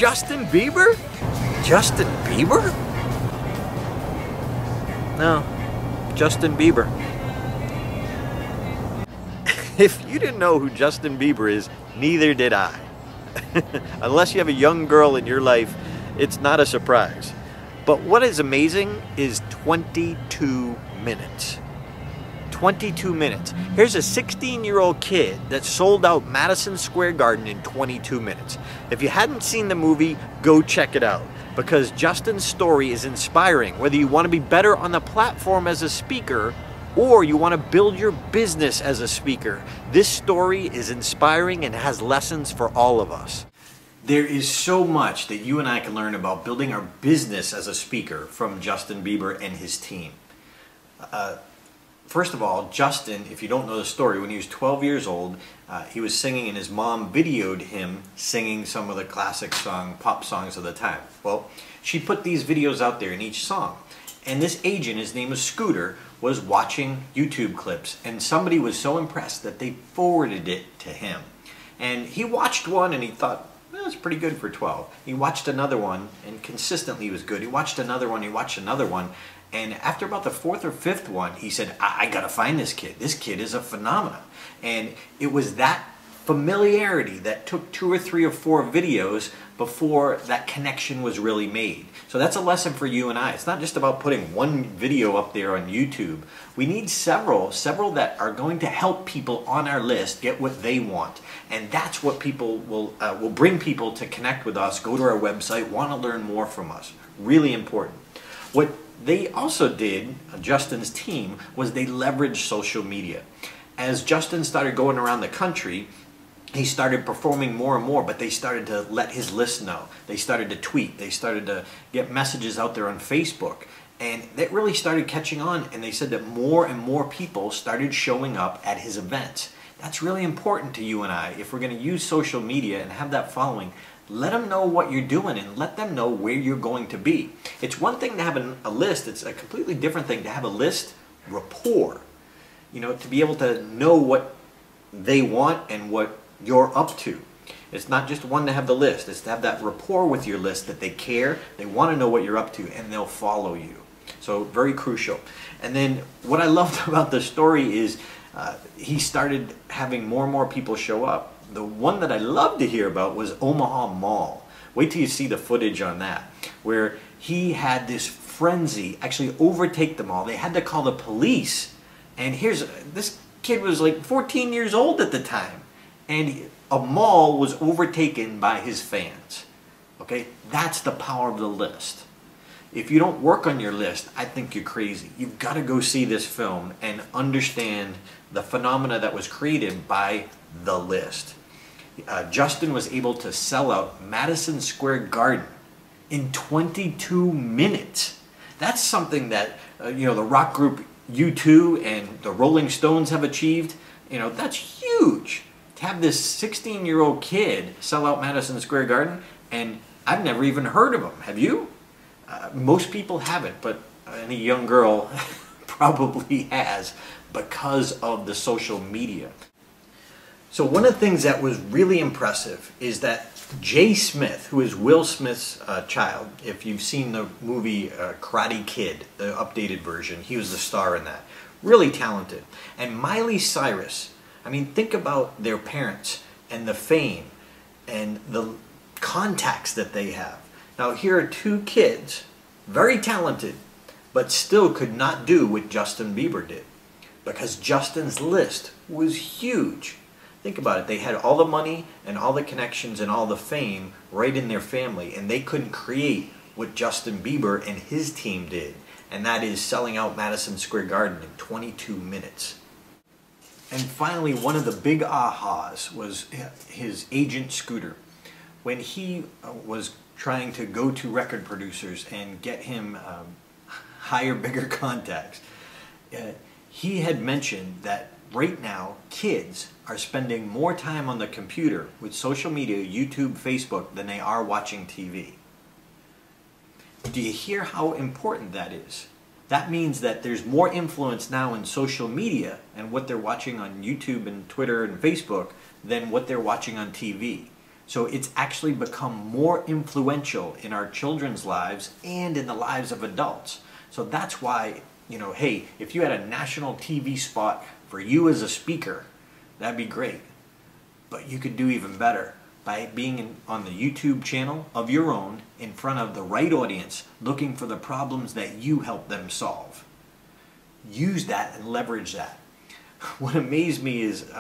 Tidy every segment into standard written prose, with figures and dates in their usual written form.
Justin Bieber? Justin Bieber? No, Justin Bieber. If you didn't know who Justin Bieber is, neither did I. Unless you have a young girl in your life, it's not a surprise. But what is amazing is 22 minutes. 22 minutes. Here's a 16-year-old kid that sold out Madison Square Garden in 22 minutes. If you hadn't seen the movie, go check it out, because Justin's story is inspiring, whether you want to be better on the platform as a speaker or you want to build your business as a speaker. This story is inspiring and has lessons for all of us. There is so much that you and I can learn about building our business as a speaker from Justin Bieber and his team. First of all, Justin, if you don't know the story, when he was 12 years old, he was singing and his mom videoed him singing some of the classic pop songs of the time. Well, she put these videos out there in each song. And this agent, his name was Scooter, was watching YouTube clips, and somebody was so impressed that they forwarded it to him. And he watched one and he thought, well, that's pretty good for 12. He watched another one and consistently was good. He watched another one, he watched another one. And after about the fourth or fifth one, he said, I gotta find this kid. This kid is a phenomenon. And it was that familiarity that took 2 or 3 or 4 videos before that connection was really made. So that's a lesson for you and I. It's not just about putting one video up there on YouTube. We need several that are going to help people on our list get what they want. And that's what people will bring people to connect with us, go to our website, want to learn more from us. Really important. What they also did, Justin's team, was they leveraged social media. As Justin started going around the country, he started performing more and more, but they started to let his list know. They started to tweet. They started to get messages out there on Facebook. And that really started catching on, and they said that more and more people started showing up at his events. That's really important to you and I. If we're going to use social media and have that following, let them know what you're doing and let them know where you're going to be. It's one thing to have a list. It's a completely different thing to have a list rapport. You know, to be able to know what they want and what you're up to. It's not just one to have the list. It's to have that rapport with your list, that they care, they want to know what you're up to, and they'll follow you. So very crucial. And then what I loved about the story is he started having more and more people show up. The one that I loved to hear about was Omaha Mall. Wait till you see the footage on that, where he had this frenzy actually overtake the mall. They had to call the police. And this kid was like 14 years old at the time. And a mall was overtaken by his fans. Okay, that's the power of the list. If you don't work on your list, I think you're crazy. You've got to go see this film and understand the phenomena that was created by the list. Justin was able to sell out Madison Square Garden in 22 minutes. That's something that the rock group U2 and the Rolling Stones have achieved. That's huge. Have this 16-year-old kid sell out Madison Square Garden, and I've never even heard of him. Have you? Most people haven't, but any young girl probably has because of the social media. So one of the things that was really impressive is that Jay Smith, who is Will Smith's child, if you've seen the movie Karate Kid, the updated version, he was the star in that. Really talented. And Miley Cyrus, I mean, think about their parents and the fame and the contacts that they have. Now, here are 2 kids, very talented, but still could not do what Justin Bieber did, because Justin's list was huge. Think about it. They had all the money and all the connections and all the fame right in their family, and they couldn't create what Justin Bieber and his team did, and that is selling out Madison Square Garden in 22 minutes. And finally, one of the big ahas was his agent Scooter. When he was trying to go to record producers and get him higher, bigger contacts, he had mentioned that right now kids are spending more time on the computer with social media, YouTube, Facebook, than they are watching TV. Do you hear how important that is? That means that there's more influence now in social media and what they're watching on YouTube and Twitter and Facebook than what they're watching on TV. So it's actually become more influential in our children's lives and in the lives of adults. So that's why, hey, if you had a national TV spot for you as a speaker, that'd be great. But you could do even better by being on the YouTube channel of your own in front of the right audience, looking for the problems that you help them solve. Use that and leverage that. What amazed me is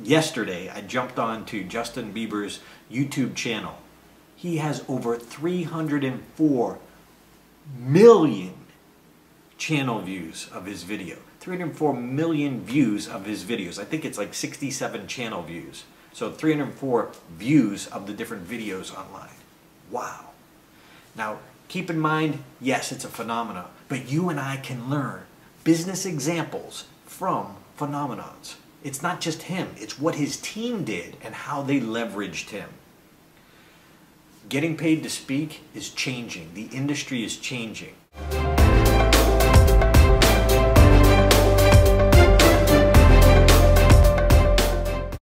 yesterday I jumped on to Justin Bieber's YouTube channel. He has over 304 million channel views of his video. 304 million views of his videos. I think it's like 67 channel views. So 304 views of the different videos online. Wow. Now, keep in mind, yes, it's a phenomenon, but you and I can learn business examples from phenomenons. It's not just him, it's what his team did and how they leveraged him. Getting paid to speak is changing. The industry is changing.